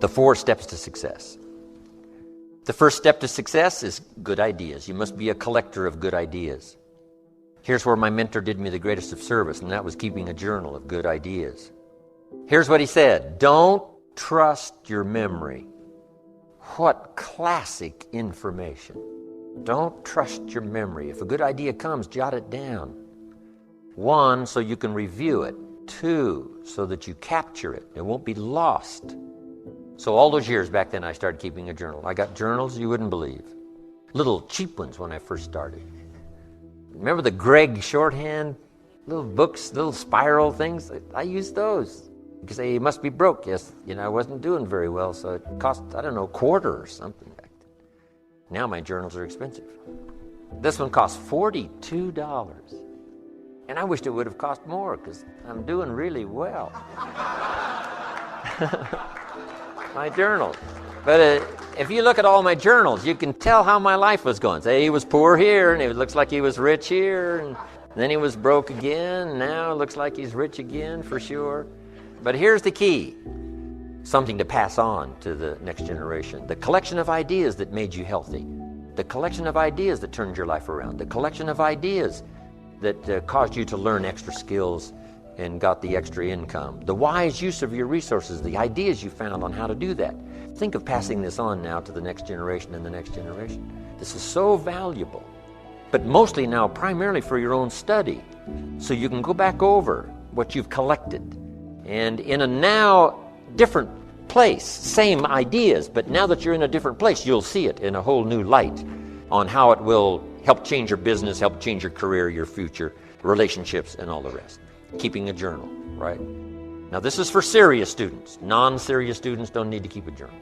The 4 steps to success. The first step to success is good ideas. You must be a collector of good ideas. Here's where my mentor did me the greatest of service, and that was keeping a journal of good ideas. Here's what he said: don't trust your memory. What classic information. Don't trust your memory. If a good idea comes, jot it down. 1, so you can review it. 2, so that you capture it. It won't be lost. So all those years back then, I started keeping a journal. I got journals you wouldn't believe. Little cheap ones when I first started. Remember the Greg shorthand? Little books, little spiral things? I used those. You say, you must be broke. Yes, I wasn't doing very well, so it cost, I don't know, a quarter or something back then. Now my journals are expensive. This one cost $42. And I wished it would have cost more, because I'm doing really well. My journals. But if you look at all my journals, you can tell how my life was going. Say he was poor here, and it looks like he was rich here, and then he was broke again, and now it looks like he's rich again for sure. But here's the key. Something to pass on to the next generation. The collection of ideas that made you healthy. The collection of ideas that turned your life around. The collection of ideas that caused you to learn extra skills and got the extra income. The wise use of your resources, the ideas you found on how to do that. Think of passing this on now to the next generation and the next generation. This is so valuable, but mostly now primarily for your own study. So you can go back over what you've collected. And in a now different place, same ideas, but now that you're in a different place, you'll see it in a whole new light on how it will help change your business, help change your career, your future, relationships, and all the rest. Keeping a journal, right? Now this is for serious students. Non-serious students don't need to keep a journal.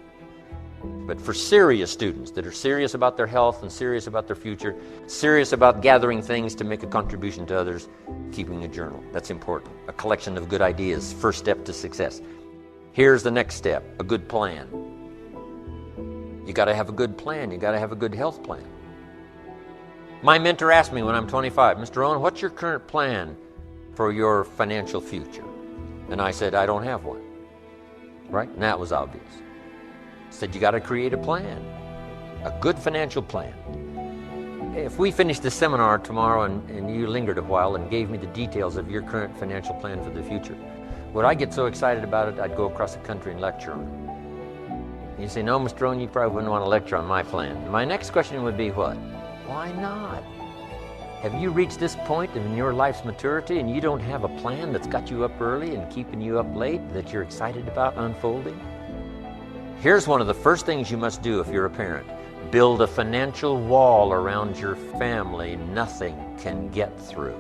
But for serious students that are serious about their health and serious about their future, serious about gathering things to make a contribution to others, keeping a journal. That's important. A collection of good ideas, first step to success. Here's the next step, a good plan. You got to have a good plan. You got to have a good health plan. My mentor asked me when I'm 25, Mr. Owen, what's your current plan for your financial future? And I said, I don't have one. Right? And that was obvious. I said, you got to create a plan, a good financial plan. If we finished this seminar tomorrow and you lingered a while and gave me the details of your current financial plan for the future, would I get so excited about it, I'd go across the country and lecture on it. You say, no, Mr. Owen, you probably wouldn't want to lecture on my plan. My next question would be what? Why not? Have you reached this point in your life's maturity and you don't have a plan that's got you up early and keeping you up late that you're excited about unfolding? Here's one of the first things you must do if you're a parent. Build a financial wall around your family nothing can get through.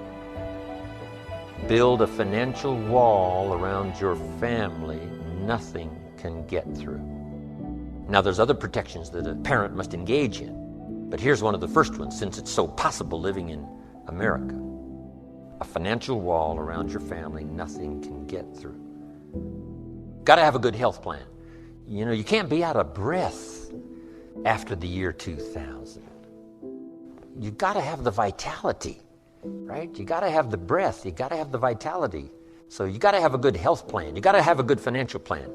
Build a financial wall around your family nothing can get through. Now there's other protections that a parent must engage in. But here's one of the first ones, since it's so possible living in America. A financial wall around your family nothing can get through. Got to have a good health plan. You can't be out of breath after the year 2000. You got to have the vitality, right? You got to have the breath. You got to have the vitality. So you got to have a good health plan. You got to have a good financial plan.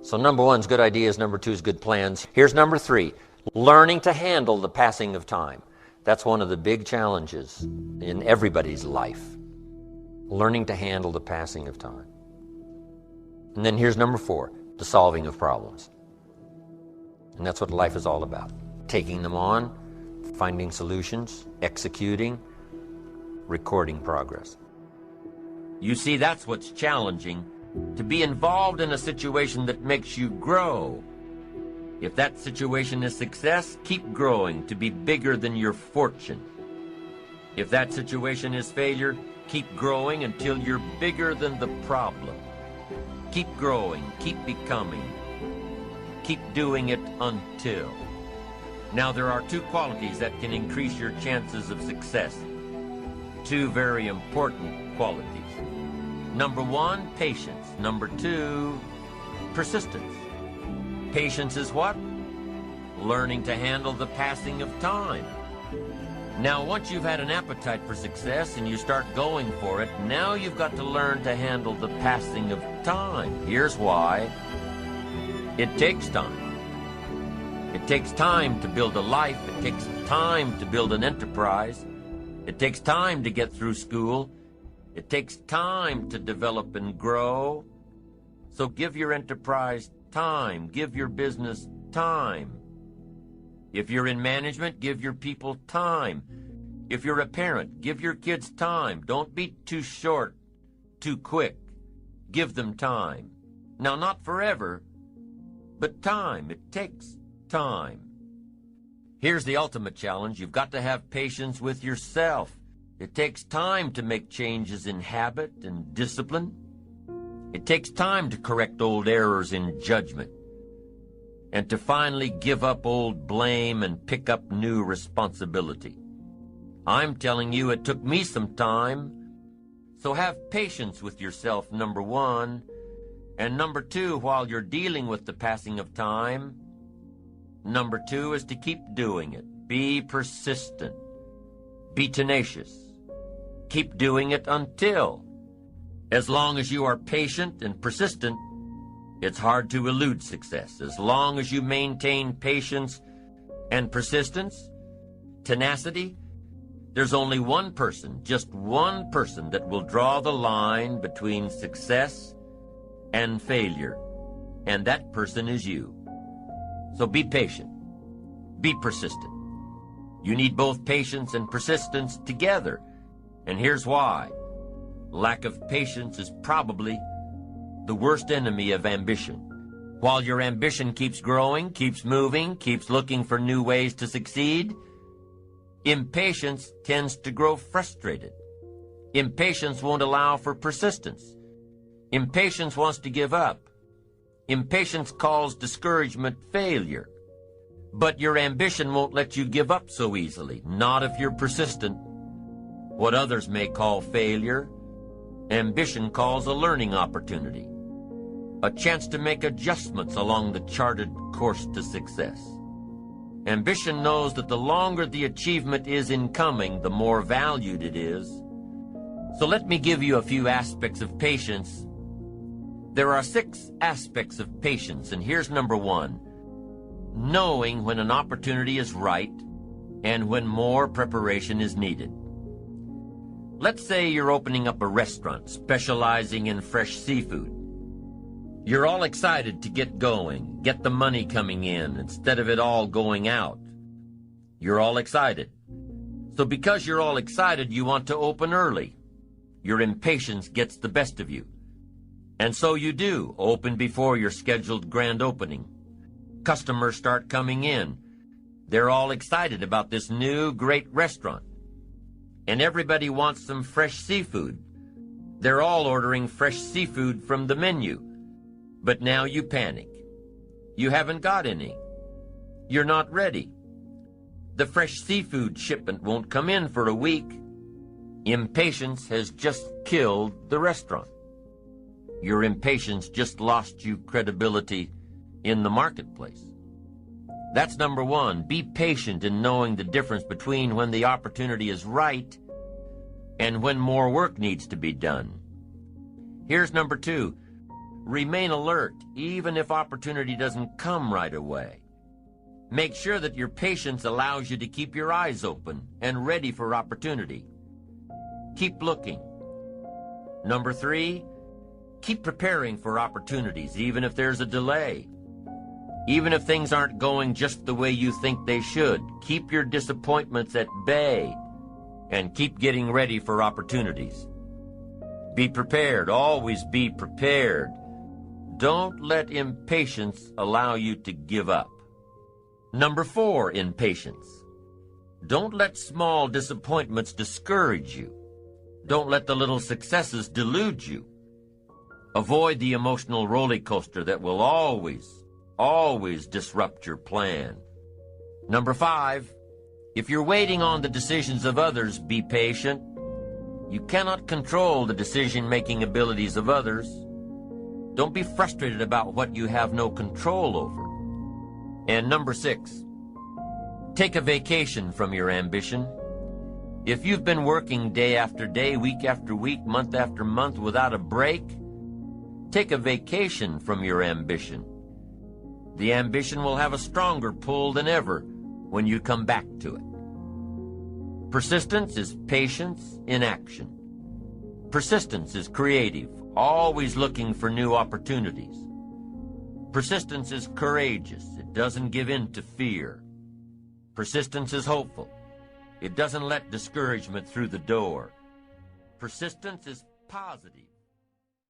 So number 1 is good ideas. Number 2 is good plans. Here's number 3. Learning to handle the passing of time. That's one of the big challenges in everybody's life. Learning to handle the passing of time. And then here's number 4, the solving of problems. And that's what life is all about. Taking them on, finding solutions, executing, recording progress. You see, that's what's challenging, to be involved in a situation that makes you grow. If that situation is success, keep growing to be bigger than your fortune. If that situation is failure, keep growing until you're bigger than the problem. Keep growing, keep becoming, keep doing it until. Now there are 2 qualities that can increase your chances of success. 2 very important qualities. Number 1, patience. Number 2, persistence. Patience is what? Learning to handle the passing of time. Now, once you've had an appetite for success and you start going for it, now you've got to learn to handle the passing of time. Here's why. It takes time. It takes time to build a life. It takes time to build an enterprise. It takes time to get through school. It takes time to develop and grow. So give your enterprise time. Give your business time. If you're in management, give your people time. If you're a parent, give your kids time. Don't be too short, too quick. Give them time. Now, not forever, but time. It takes time. Here's the ultimate challenge. You've got to have patience with yourself. It takes time to make changes in habit and discipline. It takes time to correct old errors in judgment and to finally give up old blame and pick up new responsibility. I'm telling you, it took me some time. So have patience with yourself, number one. And number two, while you're dealing with the passing of time, number two is to keep doing it. Be persistent. Be tenacious. Keep doing it until. As long as you are patient and persistent, it's hard to elude success. As long as you maintain patience and persistence, tenacity, there's only one person, just one person, that will draw the line between success and failure. And that person is you. So be patient. Be persistent. You need both patience and persistence together. And here's why. Lack of patience is probably the worst enemy of ambition. While your ambition keeps growing, keeps moving, keeps looking for new ways to succeed, impatience tends to grow frustrated. Impatience won't allow for persistence. Impatience wants to give up. Impatience calls discouragement failure. But your ambition won't let you give up so easily, not if you're persistent. What others may call failure, ambition calls a learning opportunity, a chance to make adjustments along the charted course to success. Ambition knows that the longer the achievement is in coming, the more valued it is. So let me give you a few aspects of patience. There are 6 aspects of patience, and here's number 1. Knowing when an opportunity is right and when more preparation is needed. Let's say you're opening up a restaurant specializing in fresh seafood. You're all excited to get going, get the money coming in instead of it all going out. You're all excited. So because you're all excited, you want to open early. Your impatience gets the best of you. And so you do, open before your scheduled grand opening. Customers start coming in. They're all excited about this new great restaurant. And everybody wants some fresh seafood. They're all ordering fresh seafood from the menu. But now you panic. You haven't got any. You're not ready. The fresh seafood shipment won't come in for a week. Impatience has just killed the restaurant. Your impatience just lost you credibility in the marketplace. That's number 1. Be patient in knowing the difference between when the opportunity is right and when more work needs to be done. Here's number 2. Remain alert, even if opportunity doesn't come right away. Make sure that your patience allows you to keep your eyes open and ready for opportunity. Keep looking. Number 3, keep preparing for opportunities, even if there's a delay. Even if things aren't going just the way you think they should, keep your disappointments at bay and keep getting ready for opportunities. Be prepared. Always be prepared. Don't let impatience allow you to give up. Number 4 in patience. Don't let small disappointments discourage you. Don't let the little successes delude you. Avoid the emotional roller coaster that will always disrupt your plan. Number 5, if you're waiting on the decisions of others, be patient. You cannot control the decision-making abilities of others. Don't be frustrated about what you have no control over. And number 6, take a vacation from your ambition. If you've been working day after day, week after week, month after month without a break, take a vacation from your ambition. The ambition will have a stronger pull than ever when you come back to it. Persistence is patience in action. Persistence is creative, always looking for new opportunities. Persistence is courageous. It doesn't give in to fear. Persistence is hopeful. It doesn't let discouragement through the door. Persistence is positive.